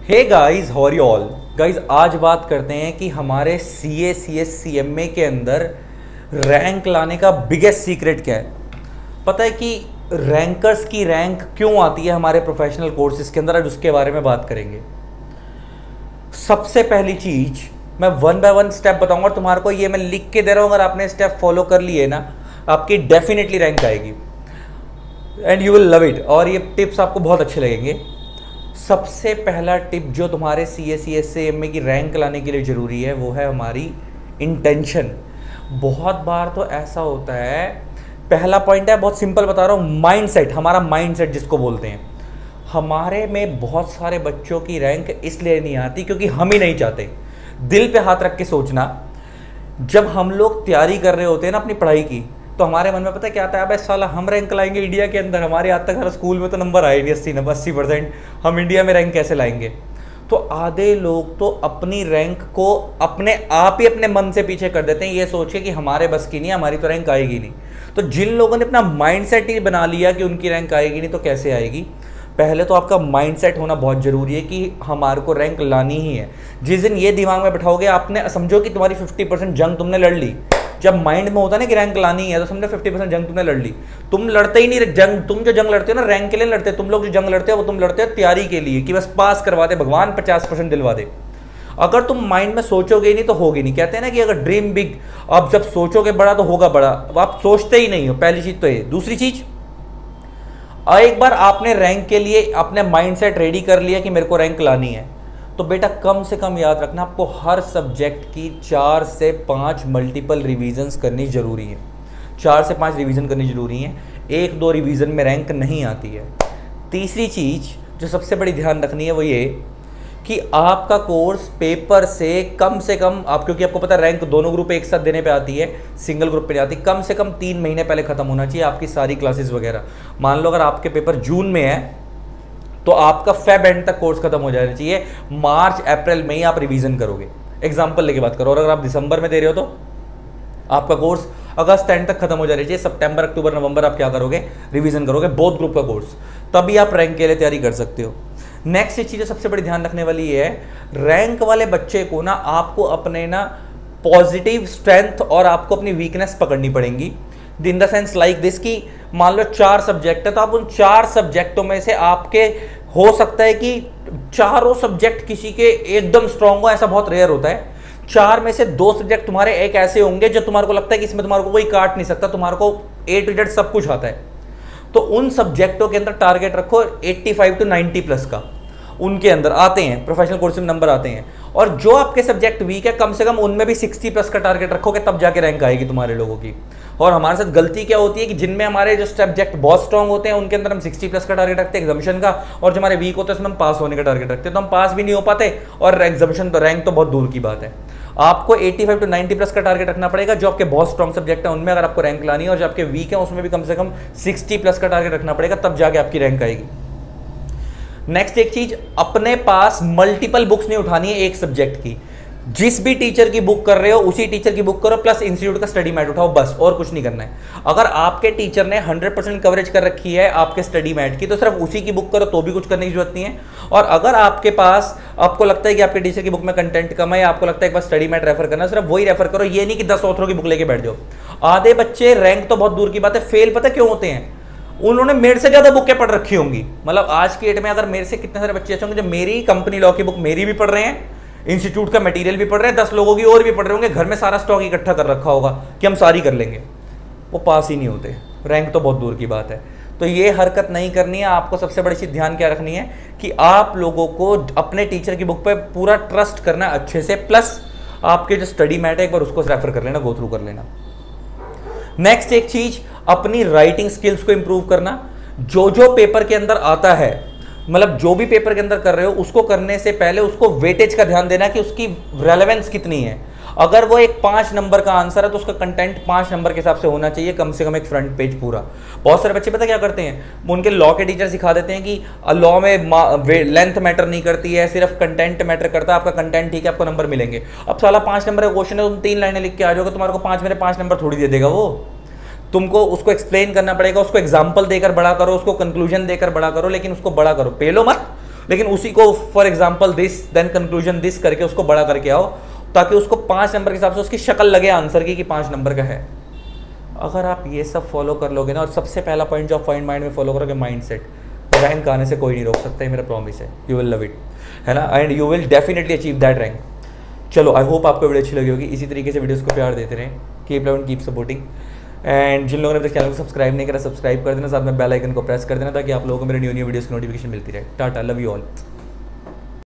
Hey guys, how are you all guys. आज बात करते हैं कि हमारे CA CS CMA के अंदर रैंक लाने का बिगेस्ट सीक्रेट क्या है। पता है कि रैंकर्स की रैंक क्यों आती है हमारे प्रोफेशनल कोर्सेज के अंदर, आज उसके बारे में बात करेंगे। सबसे पहली चीज मैं 1 बाय 1 स्टेप बताऊंगा, तुम्हारे को ये मैं लिख के दे रहा हूं, अगर आपने स्टेप फॉलो कर लिए ना आपकी डेफिनेटली रैंक आएगी and you will love it, और ये टिप्स आपको बहुत अच्छे लगेंगे। सबसे पहला टिप जो तुम्हारे CA CS CMA की रैंक लाने के लिए ज़रूरी है वो है हमारी इंटेंशन। बहुत बार तो ऐसा होता है, पहला पॉइंट है, बहुत सिंपल बता रहा हूँ, माइंडसेट। हमारा माइंडसेट जिसको बोलते हैं, हमारे में बहुत सारे बच्चों की रैंक इसलिए नहीं आती क्योंकि हम ही नहीं चाहते। दिल पे हाथ रख के सोचना, जब हम लोग तैयारी कर रहे होते हैं ना अपनी पढ़ाई की, तो हमारे मन में पता है क्या आता है, अबे साला हम रैंक लाएंगे इंडिया के अंदर, हमारे आज तक हर स्कूल में तो नंबर आए नहीं 80% हम इंडिया में रैंक कैसे लाएंगे। तो आधे लोग तो अपनी रैंक को अपने आप ही अपने मन से पीछे कर देते हैं, ये सोच के कि हमारे बस की नहीं, हमारी तो रैंक आएगी नहीं। तो जिन लोगों ने अपना माइंडसेट ही बना लिया कि उनकी रैंक आएगी नहीं, तो कैसे आएगी। पहले तो आपका माइंडसेट होना बहुत ज़रूरी है कि हमारे को रैंक लानी ही है। जिस दिन ये दिमाग में बैठाओगे, आपने समझो कि तुम्हारी 50% जंग तुमने लड़ ली। जब माइंड में होता है ना कि रैंक लानी है, तो समझो 50% जंग तुमने लड़ ली। तुम लड़ते ही नहीं जंग, तुम जो जंग लड़ते हो ना रैंक के लिए लड़ते हो, तुम लोग जो जंग लड़ते हो वो तुम लड़ते हो तैयारी के लिए कि बस पास करवा दे भगवान, 50% दिलवा दे। अगर तुम माइंड में सोचोगे ही नहीं तो होगी नहीं। कहते हैं ना कि अगर ड्रीम बिग, अब जब सोचोगे बड़ा तो होगा बड़ा, आप सोचते ही नहीं हो। पहली चीज तो ये। दूसरी चीज, एक बार आपने रैंक के लिए अपने माइंडसेट रेडी कर लिया कि मेरे को रैंक लानी है, तो बेटा कम से कम याद रखना आपको हर सब्जेक्ट की 4 से 5 मल्टीपल रिवीजन्स करनी जरूरी है। 4 से 5 रिवीजन करनी जरूरी है, 1-2 रिवीजन में रैंक नहीं आती है। तीसरी चीज जो सबसे बड़ी ध्यान रखनी है वो ये कि आपका कोर्स पेपर से कम आप, क्योंकि आपको पता है रैंक दोनों ग्रुप एक साथ देने पे आती है, सिंगल ग्रुप पे नहीं आती, कम से कम 3 महीने पहले खत्म होना चाहिए आपकी सारी क्लासेस वगैरह। मान लो अगर आपके पेपर जून में है तो आपका फेब एंड तक कोर्स खत्म हो जाना चाहिए, मार्च अप्रैल में ही आप रिवीजन करोगे। एग्जांपल लेके बात करो, और अगर आप दिसंबर में दे रहे हो तो आपका कोर्स अगस्त एंड तक खत्म हो जाना चाहिए। सितंबर अक्टूबर नवंबर आप क्या करोगे, रिवीजन करोगे बोथ ग्रुप का कोर्स, तभी आप रैंक के लिए तैयारी कर सकते हो। नेक्स्ट चीज़ सबसे बड़ी ध्यान रखने वाली है, रैंक वाले बच्चे को ना आपको अपने ना पॉजिटिव स्ट्रेंथ और आपको अपनी वीकनेस पकड़नी पड़ेंगी। In the sense like this कि मान लो 4 सब्जेक्ट है, तो आप उन 4 सब्जेक्टों में से आपके हो सकता है कि चारों सब्जेक्ट किसी के एकदम स्ट्रांग हो, ऐसा बहुत रेयर होता है। 4 में से 2 सब्जेक्ट तुम्हारे एक ऐसे होंगे जो तुम्हारे को लगता है कि इसमें तुम्हारे को कोई काट नहीं सकता, तुम्हारे को A to Z सब कुछ आता है। तो उन सब्जेक्टों के अंदर टारगेट रखो 85 to 90+ का, उनके अंदर आते हैं, प्रोफेशनल कोर्स में नंबर आते हैं। और जो आपके सब्जेक्ट वीक है, कम से कम उनमें भी 60+ का टारगेट रखोगे, तब जाके रैंक आएगी तुम्हारे लोगों की। और हमारे साथ गलती क्या होती है कि जिनमें हमारे जो सब्जेक्ट बहुत स्ट्रांग होते हैं उनके अंदर हम 60+ का टारगेट रखते हैं एग्जामिशन का, और जो हमारे वीक होते हैं उसमें हम पास होने का टारगेट रखते हैं, तो हम पास भी नहीं हो पाते, और एग्जामिशन तो रैंक तो बहुत दूर की बात है। आपको 85 to 90+ का टारगेट रखना पड़ेगा। जो आपके बहुत स्ट्रांग सब्जेक्ट है उनमें अगर आपको रैंक लानी है, और जो आपके वीक है उसमें भी कम से कम 60+ का टारगेट रखना पड़ेगा, तब जाके आपकी रैंक आएगी। नेक्स्ट एक चीज, अपने पास मल्टीपल बुक्स नहीं उठानी है एक सब्जेक्ट की। जिस भी टीचर की बुक कर रहे हो उसी टीचर की बुक करो, प्लस इंस्टीट्यूट का स्टडी मैट उठाओ, बस, और कुछ नहीं करना है। अगर आपके टीचर ने 100% कवरेज कर रखी है आपके स्टडी मैट की, तो सिर्फ उसी की बुक करो, तो भी कुछ करने की जरूरत नहीं है। और अगर आपके पास, आपको लगता है कि आपके टीचर की बुक में कंटेंट कम है, आपको लगता है एक बार स्टडी मैट रेफर करना, सिर्फ वही रेफर करो। ये नहीं कि 10 ऑथरों की बुक लेके बैठ जाओ। आधे बच्चे, रैंक तो बहुत दूर की बात है, फेल पता क्यों होते हैं, उन्होंने मेरे से ज्यादा बुकें पढ़ रखी होंगी। मतलब आज की डेट में अगर मेरे से कितने सारे बच्चे ऐसे होंगे जो मेरी कंपनी लॉ की बुक मेरी भी पढ़ रहे हैं, इंस्टीट्यूट का मटेरियल भी पढ़ रहे हैं, 10 लोगों की और भी पढ़ रहे होंगे, घर में सारा स्टॉक इकट्ठा कर रखा होगा कि हम सारी कर लेंगे, वो पास ही नहीं होते, रैंक तो बहुत दूर की बात है। तो ये हरकत नहीं करनी है। आपको सबसे बड़ी चीज ध्यान क्या रखनी है कि आप लोगों को अपने टीचर की बुक पे पूरा ट्रस्ट करना अच्छे से, प्लस आपके जो स्टडी मैट है एक बार उसको रेफर कर लेना, गो थ्रू कर लेना। नेक्स्ट एक चीज, अपनी राइटिंग स्किल्स को इंप्रूव करना। जो पेपर के अंदर आता है, मतलब जो भी पेपर के अंदर कर रहे हो, उसको करने से पहले उसको वेटेज का ध्यान देना कि उसकी रेलेवेंस कितनी है। अगर वो एक 5 नंबर का आंसर है तो उसका कंटेंट 5 नंबर के हिसाब से होना चाहिए, कम से कम एक फ्रंट पेज पूरा। बहुत सारे बच्चे पता क्या करते हैं, उनके लॉ के टीचर सिखा देते हैं कि लॉ में लेंथ मैटर नहीं करती है, सिर्फ कंटेंट मैटर करता है, आपका कंटेंट ठीक है आपको नंबर मिलेंगे। अब साला 5 नंबर का क्वेश्चन है, तुम 3 लाइनें लिख के आ जाओगे, तुम्हारे को 5 में 5 नंबर थोड़ी दे देगा वो। तुमको उसको एक्सप्लेन करना पड़ेगा, उसको एग्जाम्पल देकर बड़ा करो, उसको कंक्लूजन देकर बड़ा करो, लेकिन उसको बड़ा करो, पेलो मत। लेकिन उसी को for example this then conclusion this करके उसको बड़ा करके आओ, ताकि उसको 5 नंबर के हिसाब से उसकी शक्ल लगे आंसर की कि 5 नंबर का है। अगर आप ये सब फॉलो कर लोगे ना, और सबसे पहला पॉइंट जो आप पॉइंट माइंड में फॉलो करोगे, माइंड सेट, रैंक आने से कोई नहीं रोक सकता है, मेरा प्रॉमिस है। यू विल लव इट, है ना, and you will definitely achieve that rank. चलो, आई होप आपको वीडियो अच्छी लगी होगी। इसी तरीके से वीडियोस को प्यार देते रहें। Keep love and keep supporting. And जिन लोगों ने अपने चैनल को सब्सक्राइब नहीं करा, सब्सक्राइब कर देना, साथ में बेल आइकन को प्रेस कर देना, ताकि आप लोगों को मेरे न्यू वीडियोस की नोटिफिकेशन मिलती रहे। Tata, love you all.